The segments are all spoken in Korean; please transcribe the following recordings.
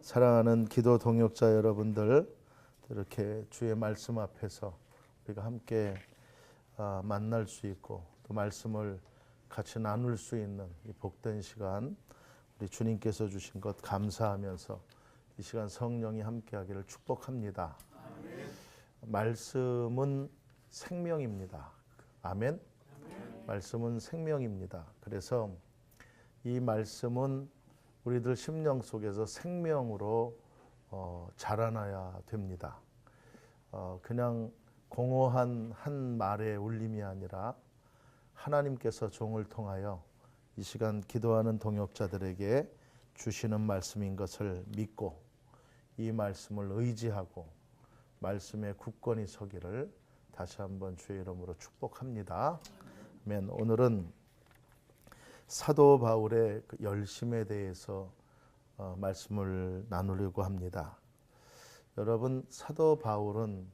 사랑하는 기도 동역자 여러분들, 이렇게 주의 말씀 앞에서 우리가 함께 만날 수 있고 또 말씀을 같이 나눌 수 있는 이 복된 시간, 우리 주님께서 주신 것 감사하면서 이 시간 성령이 함께하기를 축복합니다. 아멘. 말씀은 생명입니다. 아멘. 아멘. 말씀은 생명입니다. 그래서 이 말씀은 우리들 심령 속에서 생명으로 자라나야 됩니다. 그냥 공허한 한 말의 울림이 아니라 하나님께서 종을 통하여 이 시간 기도하는 동역자들에게 주시는 말씀인 것을 믿고 이 말씀을 의지하고 말씀에 굳건히 서기를 다시 한번 주의 이름으로 축복합니다. 아멘. 오늘은 사도 바울의 그 열심에 대해서 말씀을 나누려고 합니다. 여러분, 사도 바울은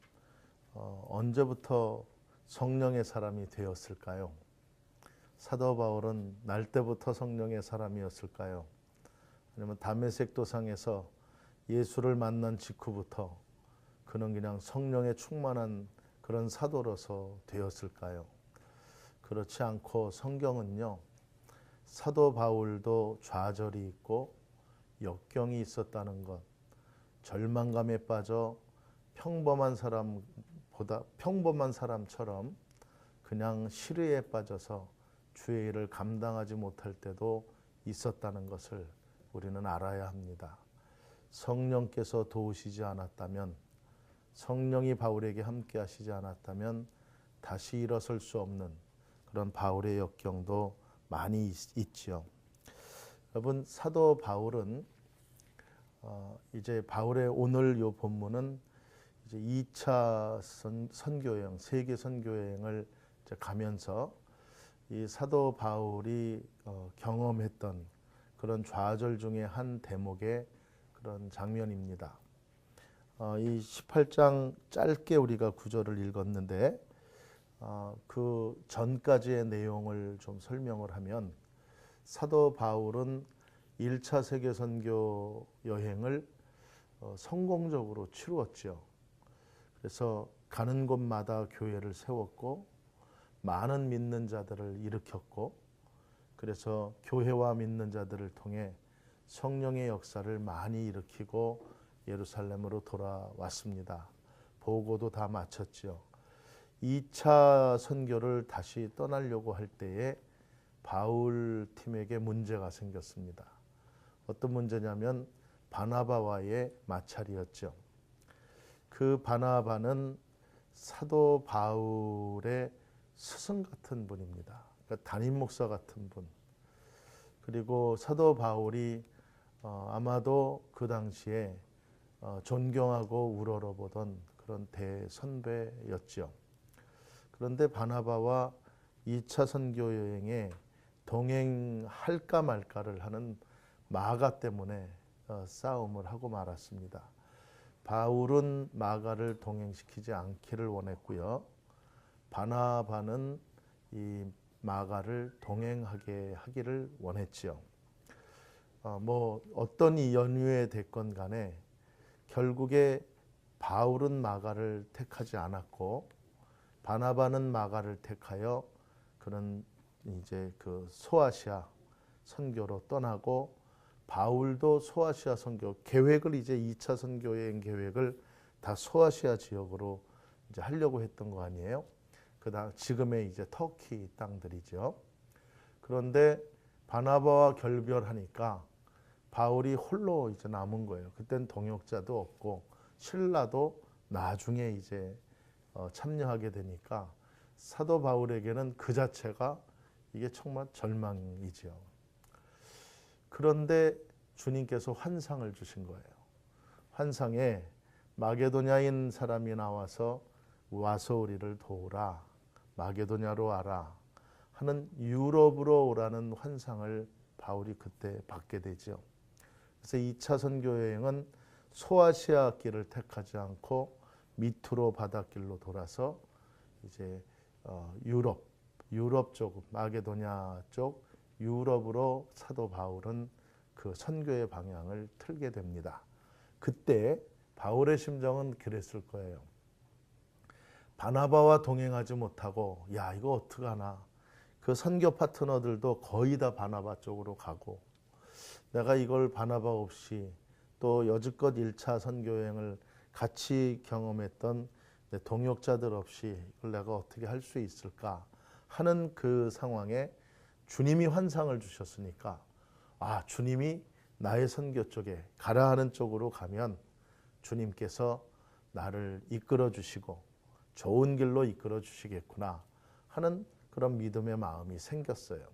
언제부터 성령의 사람이 되었을까요? 사도 바울은 날 때부터 성령의 사람이었을까요? 아니면 다메섹 도상에서 예수를 만난 직후부터 그는 그냥 성령에 충만한 그런 사도로서 되었을까요? 그렇지 않고 성경은요, 사도 바울도 좌절이 있고 역경이 있었다는 것, 절망감에 빠져 평범한 사람처럼 그냥 시르에 빠져서 주의 일을 감당하지 못할 때도 있었다는 것을 우리는 알아야 합니다. 성령께서 도우시지 않았다면, 성령이 바울에게 함께 하시지 않았다면 다시 일어설 수 없는 그런 바울의 역경도 많이 있지요. 여러분, 사도 바울은 이제 바울의 오늘 요 본문은 이제 2차 선교여행, 세계 선교여행을 이제 가면서 이 사도 바울이 경험했던 그런 좌절 중에 한 대목의 그런 장면입니다. 이 18장 짧게 우리가 구절을 읽었는데 그 전까지의 내용을 좀 설명을 하면, 사도 바울은 1차 세계 선교 여행을 성공적으로 치루었죠. 그래서 가는 곳마다 교회를 세웠고 많은 믿는 자들을 일으켰고, 그래서 교회와 믿는 자들을 통해 성령의 역사를 많이 일으키고 예루살렘으로 돌아왔습니다. 보고도 다 마쳤죠. 2차 선교를 다시 떠나려고 할 때에 바울 팀에게 문제가 생겼습니다. 어떤 문제냐면 바나바와의 마찰이었죠. 그 바나바는 사도 바울의 스승 같은 분입니다. 그러니까 담임 목사 같은 분. 그리고 사도 바울이 아마도 그 당시에 존경하고 우러러보던 그런 대선배였죠. 그런데 바나바와 2차 선교 여행에 동행할까 말까를 하는 마가 때문에 싸움을 하고 말았습니다. 바울은 마가를 동행시키지 않기를 원했고요. 바나바는 이 마가를 동행하게 하기를 원했지요. 뭐 어떤 이 연유에 됐건 간에 결국에 바울은 마가를 택하지 않았고 바나바는 마가를 택하여 그는 이제 그 소아시아 선교로 떠나고, 바울도 소아시아 선교 계획을 이제 2차 선교 여행 계획을 다 소아시아 지역으로 이제 하려고 했던 거 아니에요? 그다음 지금의 이제 터키 땅들이죠. 그런데 바나바와 결별하니까 바울이 홀로 이제 남은 거예요. 그땐 동역자도 없고 신라도 나중에 이제 참여하게 되니까 사도 바울에게는 그 자체가 이게 정말 절망이죠. 그런데 주님께서 환상을 주신 거예요. 환상에 마게도냐인 사람이 나와서 와서 우리를 도우라, 마게도냐로 와라 하는 유럽으로 오라는 환상을 바울이 그때 받게 되죠. 그래서 2차 선교 여행은 소아시아 길을 택하지 않고 밑으로 바닷길로 돌아서 이제 유럽 쪽, 마게도냐 쪽 유럽으로 사도 바울은 그 선교의 방향을 틀게 됩니다. 그때 바울의 심정은 그랬을 거예요. 바나바와 동행하지 못하고 야 이거 어떡하나. 그 선교 파트너들도 거의 다 바나바 쪽으로 가고 내가 이걸 바나바 없이 또 여지껏 1차 선교여행을 같이 경험했던 내 동역자들 없이 이걸 내가 어떻게 할 수 있을까 하는 그 상황에 주님이 환상을 주셨으니까 아 주님이 나의 선교 쪽에 가라 하는 쪽으로 가면 주님께서 나를 이끌어 주시고 좋은 길로 이끌어 주시겠구나 하는 그런 믿음의 마음이 생겼어요.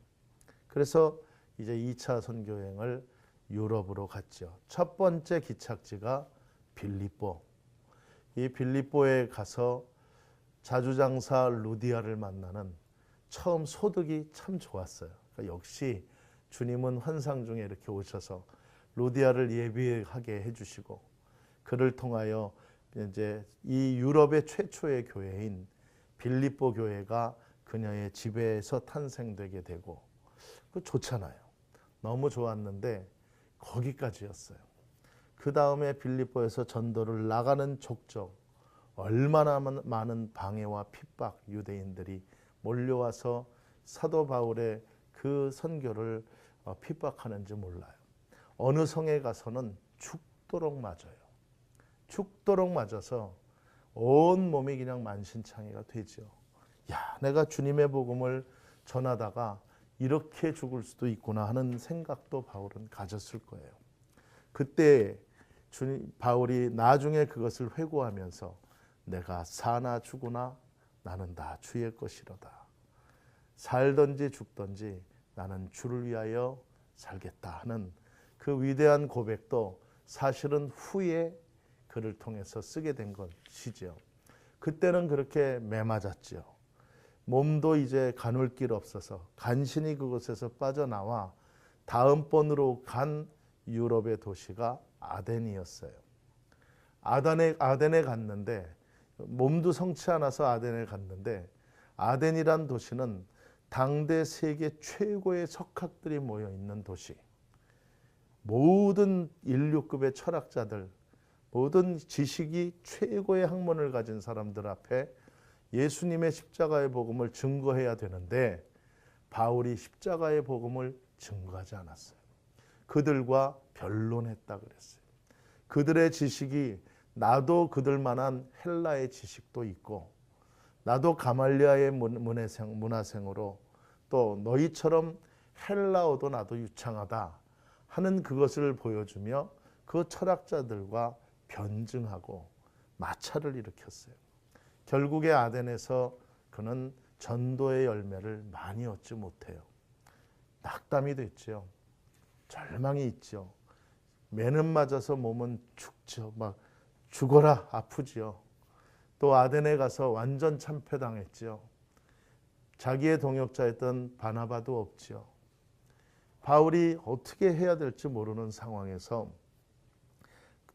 그래서 이제 2차 선교여행을 유럽으로 갔죠. 첫 번째 기착지가 빌립보. 이 빌립보에 가서 자주장사 루디아를 만나는 처음 소득이 참 좋았어요. 그러니까 역시 주님은 환상 중에 이렇게 오셔서 루디아를 예비하게 해주시고 그를 통하여 이제 이 유럽의 최초의 교회인 빌립보 교회가 그녀의 지배에서 탄생되게 되고 그 좋잖아요. 너무 좋았는데 거기까지였어요. 그 다음에 빌립보에서 전도를 나가는 족적 얼마나 많은 방해와 핍박 유대인들이 몰려와서 사도 바울의 그 선교를 핍박하는지 몰라요. 어느 성에 가서는 죽도록 맞아요. 죽도록 맞아서 온 몸이 그냥 만신창이가 되죠. 야, 내가 주님의 복음을 전하다가 이렇게 죽을 수도 있구나 하는 생각도 바울은 가졌을 거예요. 그때 바울이 나중에 그것을 회고하면서 내가 사나 죽으나 나는 다 주의 것이로다. 살든지 죽든지 나는 주를 위하여 살겠다 하는 그 위대한 고백도 사실은 후에 그를 통해서 쓰게 된 것이죠. 그때는 그렇게 매맞았죠. 몸도 이제 가눌 길 없어서 간신히 그곳에서 빠져나와 다음번으로 간 유럽의 도시가 아덴이었어요. 아덴에 갔는데 몸도 성치 않아서 아덴에 갔는데 아덴이란 도시는 당대 세계 최고의 석학들이 모여 있는 도시. 모든 인류급의 철학자들, 모든 지식이 최고의 학문을 가진 사람들 앞에 예수님의 십자가의 복음을 증거해야 되는데 바울이 십자가의 복음을 증거하지 않았어요. 그들과 변론했다 그랬어요. 그들의 지식이 나도 그들만한 헬라의 지식도 있고 나도 가말리아의 문화생으로 또 너희처럼 헬라어도 나도 유창하다 하는 그것을 보여주며 그 철학자들과 변증하고 마찰을 일으켰어요. 결국에 아덴에서 그는 전도의 열매를 많이 얻지 못해요. 낙담이 됐죠. 절망이 있죠. 매는 맞아서 몸은 죽죠. 막 죽어라 아프지요. 또 아덴에 가서 완전 참패당했지요. 자기의 동역자였던 바나바도 없지요. 바울이 어떻게 해야 될지 모르는 상황에서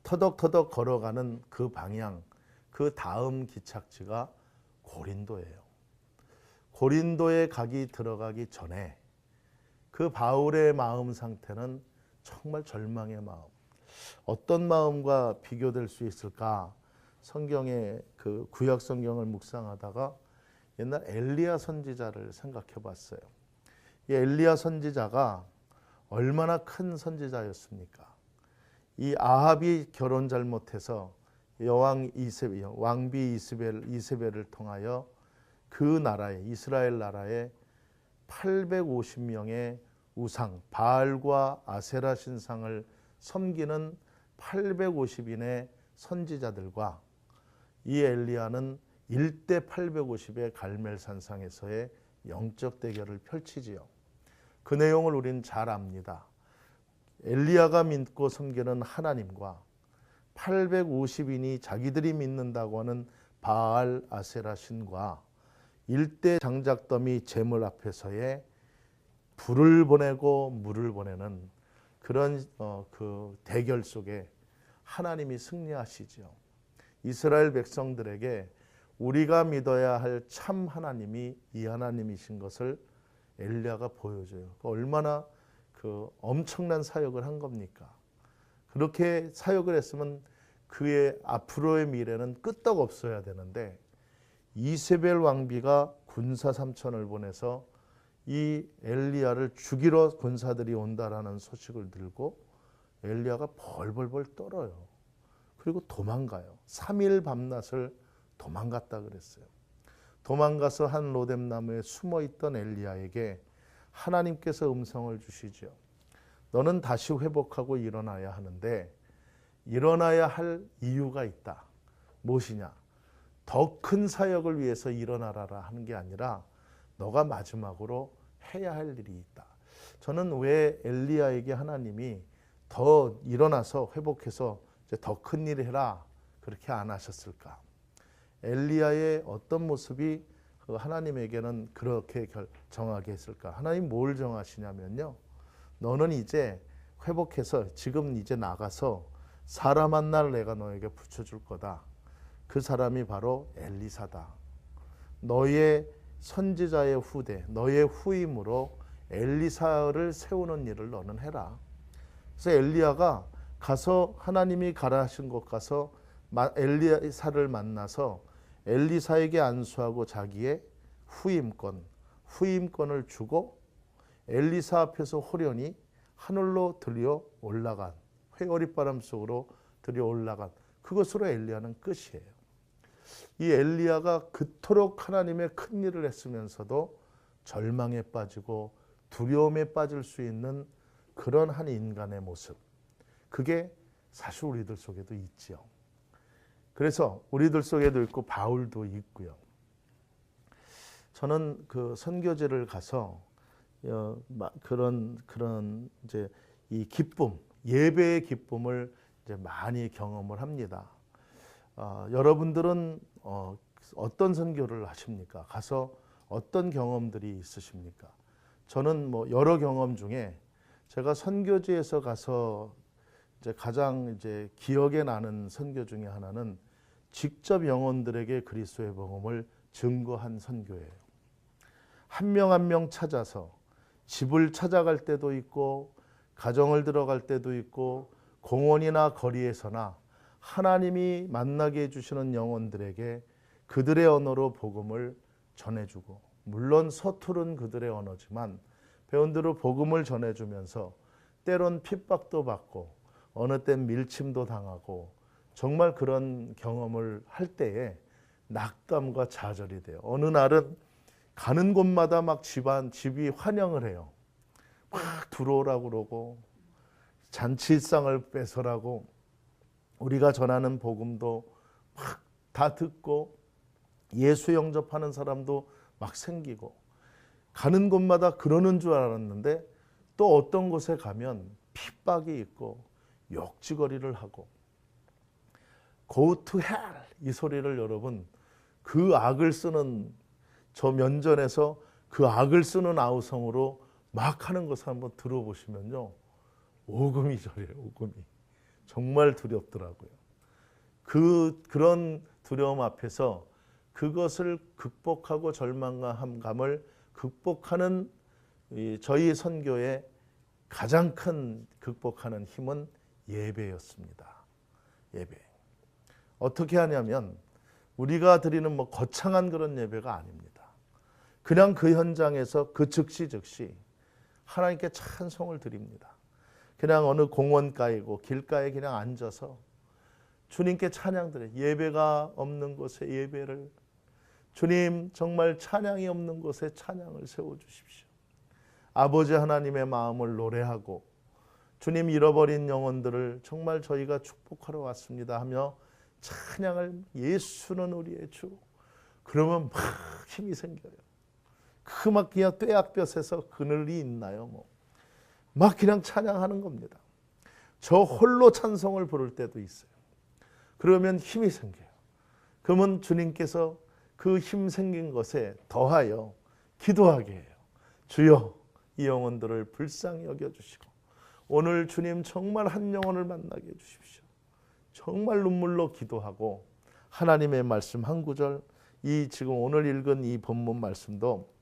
터덕터덕 걸어가는 그 방향, 그 다음 기착지가 고린도예요. 고린도에 들어가기 전에 그 바울의 마음 상태는 정말 절망의 마음. 어떤 마음과 비교될 수 있을까? 성경의 그 구약 성경을 묵상하다가 옛날 엘리야 선지자를 생각해 봤어요. 이 엘리야 선지자가 얼마나 큰 선지자였습니까? 이 아합이 결혼 잘못해서 왕비 이세벨을 통하여 그 나라에 이스라엘 나라에 850명의 우상 바알과 아세라 신상을 섬기는 850인의 선지자들과 이 엘리야는 1대 850의 갈멜산상에서의 영적 대결을 펼치지요. 그 내용을 우리는 잘 압니다. 엘리야가 믿고 섬기는 하나님과 850인이 자기들이 믿는다고 하는 바알 아세라 신과 1대 장작더미 제물 앞에서의 불을 보내고 물을 보내는 그런 그 대결 속에 하나님이 승리하시죠. 이스라엘 백성들에게 우리가 믿어야 할 참 하나님이 이 하나님이신 것을 엘리야가 보여줘요. 얼마나 그 엄청난 사역을 한 겁니까? 그렇게 사역을 했으면 그의 앞으로의 미래는 끄떡 없어야 되는데 이세벨 왕비가 군사 3천을 보내서 이 엘리야를 죽이러 군사들이 온다라는 소식을 들고 엘리야가 벌벌벌 떨어요. 그리고 도망가요. 3일 밤낮을 도망갔다 그랬어요. 도망가서 한 로뎀나무에 숨어있던 엘리야에게 하나님께서 음성을 주시죠. 너는 다시 회복하고 일어나야 하는데 일어나야 할 이유가 있다. 무엇이냐? 더 큰 사역을 위해서 일어나라 하는 게 아니라 너가 마지막으로 해야 할 일이 있다. 저는 왜 엘리야에게 하나님이 더 일어나서 회복해서 더 큰 일을 해라 그렇게 안 하셨을까? 엘리야의 어떤 모습이 하나님에게는 그렇게 정하게 했을까? 하나님 뭘 정하시냐면요. 너는 이제 회복해서 지금 이제 나가서 사람 한 날 내가 너에게 붙여줄 거다. 그 사람이 바로 엘리사다. 너의 선지자의 후대, 너의 후임으로 엘리사를 세우는 일을 너는 해라. 그래서 엘리야가 가서 하나님이 가라 하신 곳 가서 엘리사를 만나서 엘리사에게 안수하고 자기의 후임권을 주고 엘리사 앞에서 호련히 하늘로 들려 올라간, 회오리바람 속으로 들려 올라간, 그것으로 엘리야는 끝이에요. 이 엘리야가 그토록 하나님의 큰 일을 했으면서도 절망에 빠지고 두려움에 빠질 수 있는 그런 한 인간의 모습, 그게 사실 우리들 속에도 있지요. 그래서 우리들 속에도 있고 바울도 있고요. 저는 그 선교지를 가서 그런 이제 이 기쁨, 예배의 기쁨을 이제 많이 경험을 합니다. 여러분들은 어떤 선교를 하십니까? 가서 어떤 경험들이 있으십니까? 저는 뭐 여러 경험 중에 제가 선교지에서 가서 이제 가장 이제 기억에 나는 선교 중에 하나는 직접 영혼들에게 그리스도의 복음을 증거한 선교예요. 한 명 한 명 찾아서 집을 찾아갈 때도 있고 가정을 들어갈 때도 있고 공원이나 거리에서나 하나님이 만나게 해주시는 영혼들에게 그들의 언어로 복음을 전해주고, 물론 서투른 그들의 언어지만 배운 대로 복음을 전해주면서 때론 핍박도 받고 어느 땐 밀침도 당하고 정말 그런 경험을 할 때에 낙담과 좌절이 돼요. 어느 날은 가는 곳마다 막 집이 환영을 해요. 막 들어오라고 그러고 잔치상을 뺏으라고, 우리가 전하는 복음도 막 다 듣고 예수 영접하는 사람도 막 생기고, 가는 곳마다 그러는 줄 알았는데 또 어떤 곳에 가면 핍박이 있고 욕지거리를 하고 Go to hell 이 소리를 여러분, 그 악을 쓰는 저 면전에서 그 악을 쓰는 아우성으로 막 하는 것을 한번 들어보시면요, 오금이 저려요. 오금이 정말 두렵더라고요. 그런 두려움 앞에서 그것을 극복하고 절망감을 극복하는 저희 선교의 가장 큰 극복하는 힘은 예배였습니다. 예배. 어떻게 하냐면 우리가 드리는 뭐 거창한 그런 예배가 아닙니다. 그냥 그 현장에서 그 즉시 하나님께 찬송을 드립니다. 그냥 어느 공원가이고 길가에 그냥 앉아서 주님께 찬양드려요. 예배가 없는 곳에 예배를, 주님 정말 찬양이 없는 곳에 찬양을 세워주십시오. 아버지 하나님의 마음을 노래하고 주님 잃어버린 영혼들을 정말 저희가 축복하러 왔습니다 하며 찬양을, 예수는 우리의 주. 그러면 막 힘이 생겨요. 그 막 그냥 뙤약볕에서 그늘이 있나요? 막 그냥 찬양하는 겁니다. 저 홀로 찬송을 부를 때도 있어요. 그러면 힘이 생겨요. 그러면 주님께서 그 힘 생긴 것에 더하여 기도하게 해요. 주여, 이 영혼들을 불쌍히 여겨주시고 오늘 주님 정말 한 영혼을 만나게 해주십시오. 정말 눈물로 기도하고 하나님의 말씀 한 구절, 이 지금 오늘 읽은 이 본문 말씀도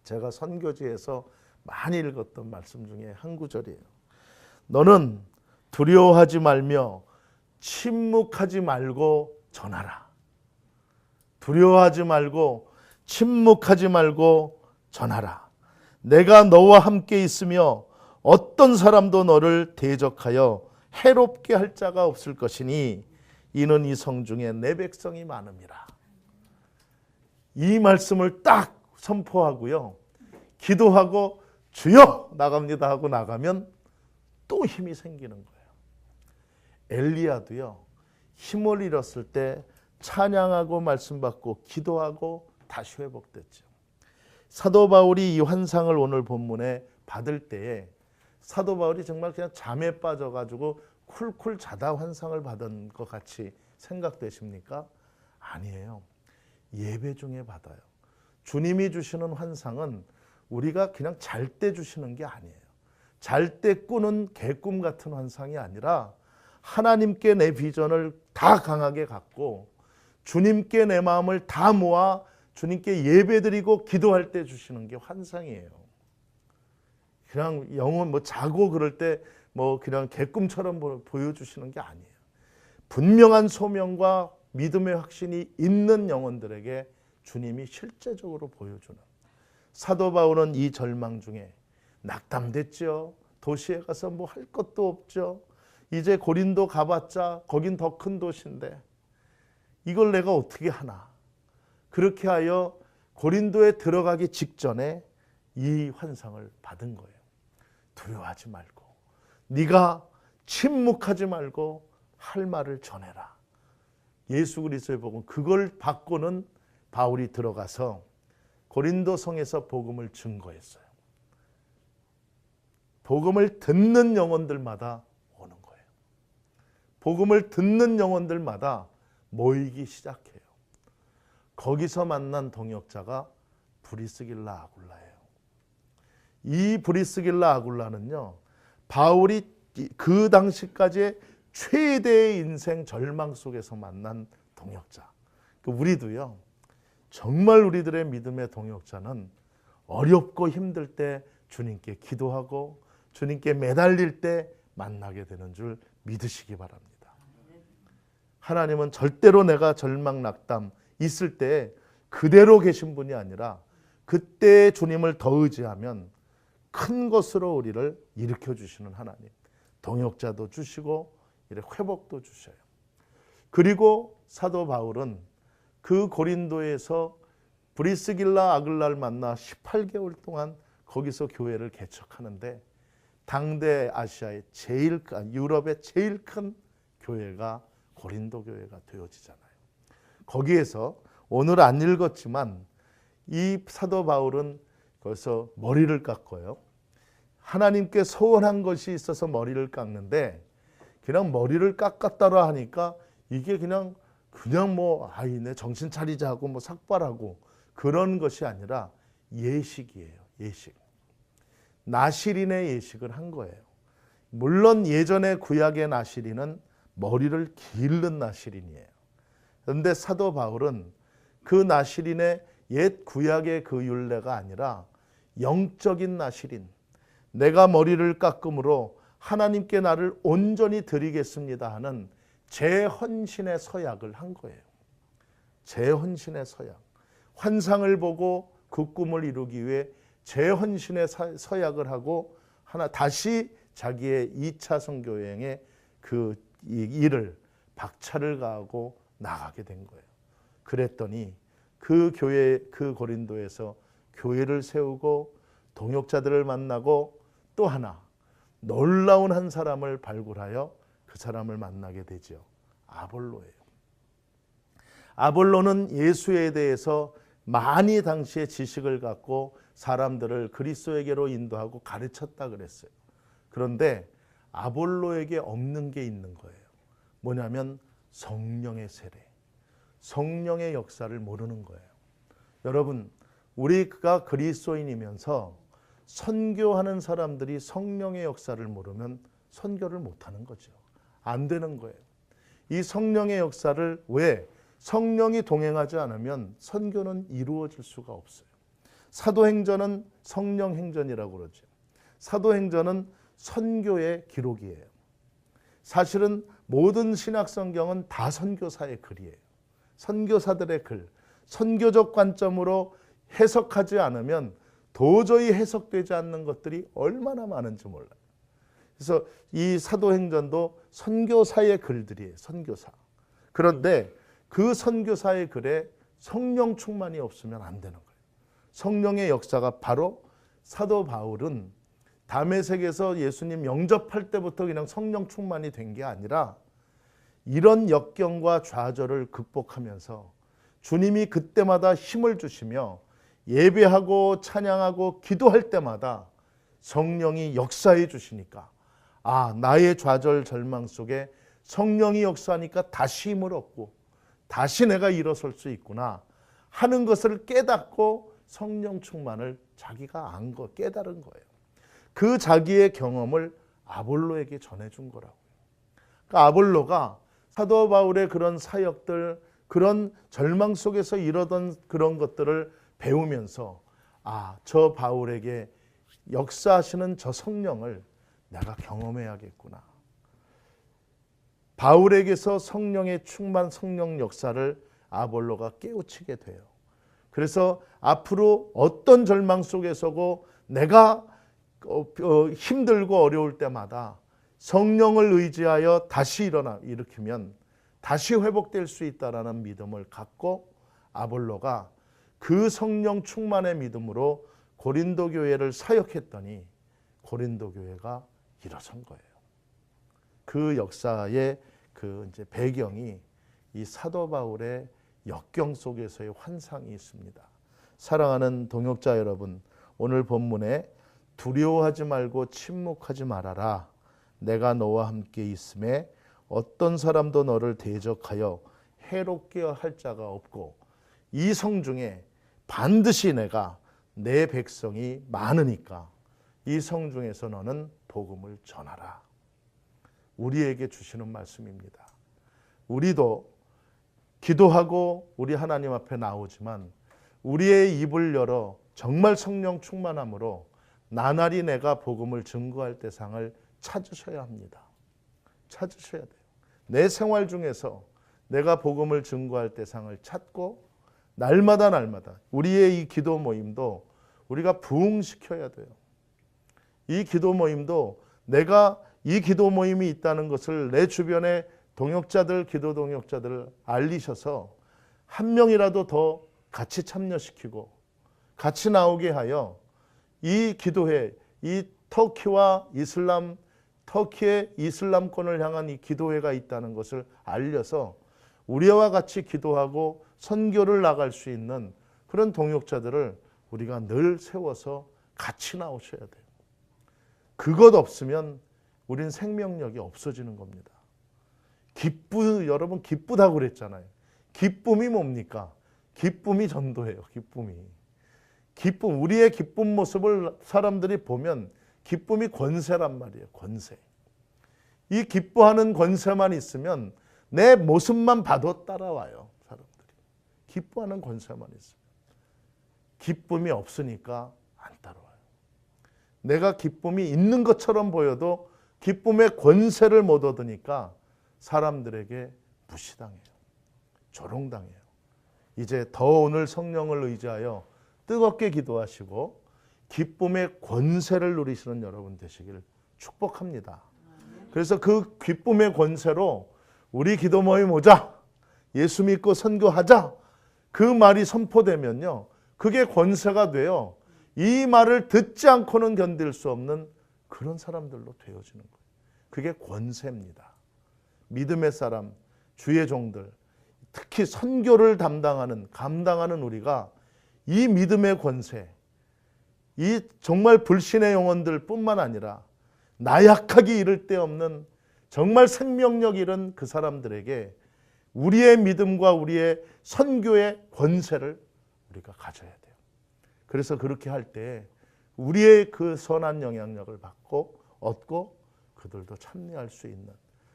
제가 선교지에서 많이 읽었던 말씀 중에 한 구절이에요. 너는 두려워하지 말며 침묵하지 말고 전하라. 두려워하지 말고 침묵하지 말고 전하라. 내가 너와 함께 있으며 어떤 사람도 너를 대적하여 해롭게 할 자가 없을 것이니 이는 이 성중에 내 백성이 많음이라. 이 말씀을 딱 선포하고요, 기도하고 주여 나갑니다 하고 나가면 또 힘이 생기는 거예요. 엘리야도요, 힘을 잃었을 때 찬양하고 말씀 받고 기도하고 다시 회복됐죠. 사도 바울이 이 환상을 오늘 본문에 받을 때에 사도 바울이 정말 그냥 잠에 빠져가지고 쿨쿨 자다 환상을 받은 것 같이 생각되십니까? 아니에요. 예배 중에 받아요. 주님이 주시는 환상은 우리가 그냥 잘 때 주시는 게 아니에요. 잘 때 꾸는 개꿈 같은 환상이 아니라 하나님께 내 비전을 다 강하게 갖고 주님께 내 마음을 다 모아 주님께 예배드리고 기도할 때 주시는 게 환상이에요. 그냥 영혼 자고 그럴 때 그냥 개꿈처럼 보여주시는 게 아니에요. 분명한 소명과 믿음의 확신이 있는 영혼들에게 주님이 실제적으로 보여주는. 사도 바울은 이 절망 중에 낙담됐죠. 도시에 가서 할 것도 없죠. 이제 고린도 가봤자 거긴 더 큰 도시인데 이걸 내가 어떻게 하나. 그렇게 하여 고린도에 들어가기 직전에 이 환상을 받은 거예요. 두려워하지 말고 네가 침묵하지 말고 할 말을 전해라. 예수 그리스도의 복음, 그걸 받고는 바울이 들어가서 고린도 성에서 복음을 증거했어요. 복음을 듣는 영혼들마다 오는 거예요. 복음을 듣는 영혼들마다 모이기 시작해요. 거기서 만난 동역자가 브리스길라 아굴라예요. 이 브리스길라 아굴라는요, 바울이 그 당시까지의 최대의 인생 절망 속에서 만난 동역자. 우리도요, 정말 우리들의 믿음의 동역자는 어렵고 힘들 때 주님께 기도하고 주님께 매달릴 때 만나게 되는 줄 믿으시기 바랍니다. 하나님은 절대로 내가 절망 낙담 있을 때 그대로 계신 분이 아니라 그때 주님을 더 의지하면 큰 것으로 우리를 일으켜 주시는 하나님. 동역자도 주시고 회복도 주셔요. 그리고 사도 바울은 그 고린도에서 브리스길라 아글라를 만나 18개월 동안 거기서 교회를 개척하는데 당대 아시아의 유럽의 제일 큰 교회가 고린도 교회가 되어지잖아요. 거기에서 오늘 안 읽었지만 이 사도 바울은 거기서 머리를 깎고요. 하나님께 소원한 것이 있어서 머리를 깎는데 그냥 머리를 깎았다라 하니까 이게 그냥 내 정신 차리자 하고 삭발하고 그런 것이 아니라 예식이에요. 예식. 나실인의 예식을 한 거예요. 물론 예전의 구약의 나실인은 머리를 기른 나실인이에요. 그런데 사도 바울은 그 나실인의 옛 구약의 그 율례가 아니라 영적인 나실인, 내가 머리를 깎음으로 하나님께 나를 온전히 드리겠습니다 하는 재헌신의 서약을 한 거예요. 재헌신의 서약. 환상을 보고 그 꿈을 이루기 위해 재헌신의 서약을 하고 다시 자기의 2차 선교여행에 그 일을 박차를 가하고 나가게 된 거예요. 그랬더니 그 교회, 그 고린도에서 교회를 세우고 동역자들을 만나고 또 하나 놀라운 한 사람을 발굴하여 그 사람을 만나게 되죠. 아볼로예요. 아볼로는 예수에 대해서 많이 당시에 지식을 갖고 사람들을 그리스도에게로 인도하고 가르쳤다 그랬어요. 그런데 아볼로에게 없는 게 있는 거예요. 뭐냐면 성령의 세례, 성령의 역사를 모르는 거예요. 여러분, 우리가 그리스도인이면서 선교하는 사람들이 성령의 역사를 모르면 선교를 못하는 거죠. 안 되는 거예요. 이 성령의 역사를 왜? 성령이 동행하지 않으면 선교는 이루어질 수가 없어요. 사도행전은 성령행전이라고 그러죠. 사도행전은 선교의 기록이에요. 사실은 모든 신약 성경은 다 선교사의 글이에요. 선교사들의 글, 선교적 관점으로 해석하지 않으면 도저히 해석되지 않는 것들이 얼마나 많은지 몰라요. 그래서 이 사도행전도 선교사의 글들이에요. 선교사. 그런데 그 선교사의 글에 성령 충만이 없으면 안 되는 거예요. 성령의 역사가 바로 사도 바울은 다메섹에서 예수님 영접할 때부터 그냥 성령 충만이 된 게 아니라 이런 역경과 좌절을 극복하면서 주님이 그때마다 힘을 주시며 예배하고 찬양하고 기도할 때마다 성령이 역사해 주시니까 나의 좌절 절망 속에 성령이 역사하니까 다시 힘을 얻고 다시 내가 일어설 수 있구나 하는 것을 깨닫고 성령 충만을 자기가 깨달은 거예요. 그 자기의 경험을 아볼로에게 전해준 거라고요. 그러니까 아볼로가 사도 바울의 그런 사역들, 그런 절망 속에서 이러던 그런 것들을 배우면서 저 바울에게 역사하시는 저 성령을 내가 경험해야겠구나. 바울에게서 성령의 충만, 성령 역사를 아볼로가 깨우치게 돼요. 그래서 앞으로 어떤 절망 속에서고 내가 힘들고 어려울 때마다 성령을 의지하여 다시 일으키면 다시 회복될 수 있다라는 믿음을 갖고 아볼로가 그 성령 충만의 믿음으로 고린도 교회를 사역했더니 고린도 교회가 일어선 거예요. 그 역사의 그 이제 배경이 이 사도 바울의 역경 속에서의 환상이 있습니다. 사랑하는 동역자 여러분, 오늘 본문에 두려워하지 말고 침묵하지 말아라. 내가 너와 함께 있음에 어떤 사람도 너를 대적하여 해롭게 할 자가 없고 이 성 중에 반드시 내가 내 백성이 많으니까 이 성 중에서 너는 복음을 전하라. 우리에게 주시는 말씀입니다. 우리도 기도하고 우리 하나님 앞에 나오지만 우리의 입을 열어 정말 성령 충만함으로 나날이 내가 복음을 증거할 대상을 찾으셔야 합니다. 찾으셔야 돼요. 내 생활 중에서 내가 복음을 증거할 대상을 찾고 날마다 우리의 이 기도 모임도 우리가 부흥시켜야 돼요. 이 기도 모임도 내가 이 기도 모임이 있다는 것을 내 주변의 동역자들, 기도 동역자들을 알리셔서 한 명이라도 더 같이 참여시키고 같이 나오게 하여 이 기도회, 이 터키의 이슬람권을 향한 이 기도회가 있다는 것을 알려서 우리와 같이 기도하고 선교를 나갈 수 있는 그런 동역자들을 우리가 늘 세워서 같이 나오셔야 돼요. 그것 없으면 우린 생명력이 없어지는 겁니다. 여러분 기쁘다고 그랬잖아요. 기쁨이 뭡니까? 기쁨이 전도예요. 우리의 기쁜 모습을 사람들이 보면 기쁨이 권세란 말이에요. 권세. 이 기뻐하는 권세만 있으면 내 모습만 봐도 따라와요. 사람들이. 기뻐하는 권세만 있으면. 기쁨이 없으니까 안 따라와요. 내가 기쁨이 있는 것처럼 보여도 기쁨의 권세를 못 얻으니까 사람들에게 무시당해요. 조롱당해요. 이제 더 오늘 성령을 의지하여 뜨겁게 기도하시고 기쁨의 권세를 누리시는 여러분 되시기를 축복합니다. 그래서 그 기쁨의 권세로 우리 기도 모임 오자, 예수 믿고 선교하자, 그 말이 선포되면요, 그게 권세가 돼요. 이 말을 듣지 않고는 견딜 수 없는 그런 사람들로 되어지는 거예요. 그게 권세입니다. 믿음의 사람, 주의 종들, 특히 선교를 감당하는 우리가 이 믿음의 권세, 이 정말 불신의 영혼들 뿐만 아니라 나약하기 이를 데 없는 정말 생명력 잃은 그 사람들에게 우리의 믿음과 우리의 선교의 권세를 우리가 가져야 돼요. 그래서 그렇게 할 때 우리의 그 선한 영향력을 얻고 그들도 참여할 수 있는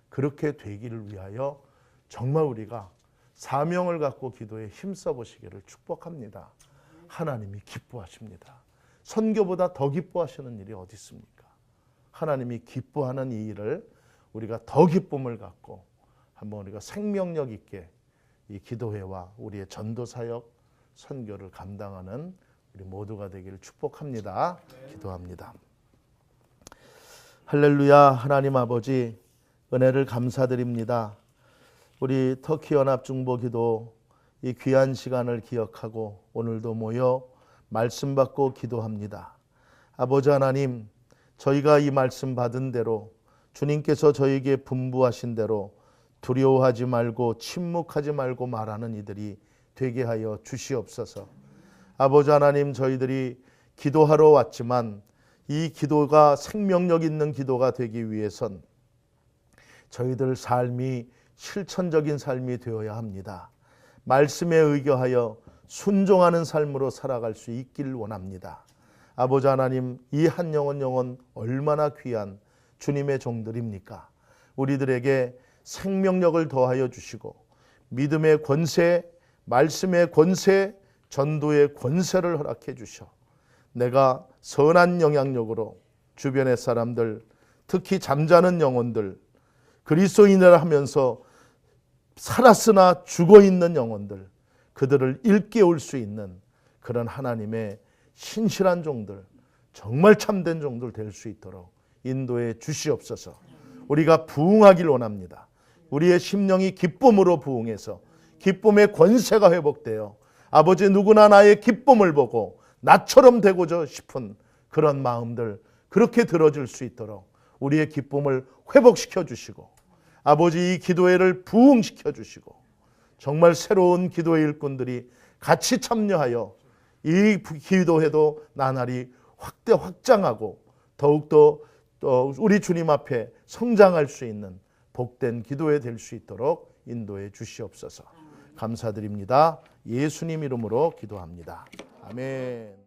그렇게 되기를 위하여 정말 우리가 사명을 갖고 기도에 힘써 보시기를 축복합니다. 하나님이 기뻐하십니다. 선교보다 더 기뻐하시는 일이 어디 있습니까? 하나님이 기뻐하는 이 일을 우리가 더 기쁨을 갖고 한번 우리가 생명력 있게 이 기도회와 우리의 전도사역 선교를 감당하는 우리 모두가 되기를 축복합니다. 기도합니다. 할렐루야. 하나님 아버지 은혜를 감사드립니다. 우리 터키 연합중보기도 이 귀한 시간을 기억하고 오늘도 모여 말씀 받고 기도합니다. 아버지 하나님, 저희가 이 말씀 받은 대로 주님께서 저에게 분부하신 대로 두려워하지 말고 침묵하지 말고 말하는 이들이 되게 하여 주시옵소서. 아버지 하나님, 저희들이 기도하러 왔지만 이 기도가 생명력 있는 기도가 되기 위해선 저희들 삶이 실천적인 삶이 되어야 합니다. 말씀에 의거하여 순종하는 삶으로 살아갈 수 있길 원합니다. 아버지 하나님, 이 한 영혼 얼마나 귀한 주님의 종들입니까? 우리들에게 생명력을 더하여 주시고 믿음의 권세, 말씀의 권세, 전도의 권세를 허락해 주셔 내가 선한 영향력으로 주변의 사람들, 특히 잠자는 영혼들, 그리스도인이라 하면서 살았으나 죽어있는 영혼들, 그들을 일깨울 수 있는 그런 하나님의 신실한 종들, 정말 참된 종들 될 수 있도록 인도해 주시옵소서. 우리가 부흥하길 원합니다. 우리의 심령이 기쁨으로 부흥해서 기쁨의 권세가 회복되어 아버지 누구나 나의 기쁨을 보고 나처럼 되고자 싶은 그런 마음들 그렇게 들어줄 수 있도록 우리의 기쁨을 회복시켜 주시고 아버지 이 기도회를 부흥시켜 주시고 정말 새로운 기도회 일꾼들이 같이 참여하여 이 기도회도 나날이 확장하고 더욱더 우리 주님 앞에 성장할 수 있는 복된 기도회 될 수 있도록 인도해 주시옵소서. 감사드립니다. 예수님 이름으로 기도합니다. 아멘.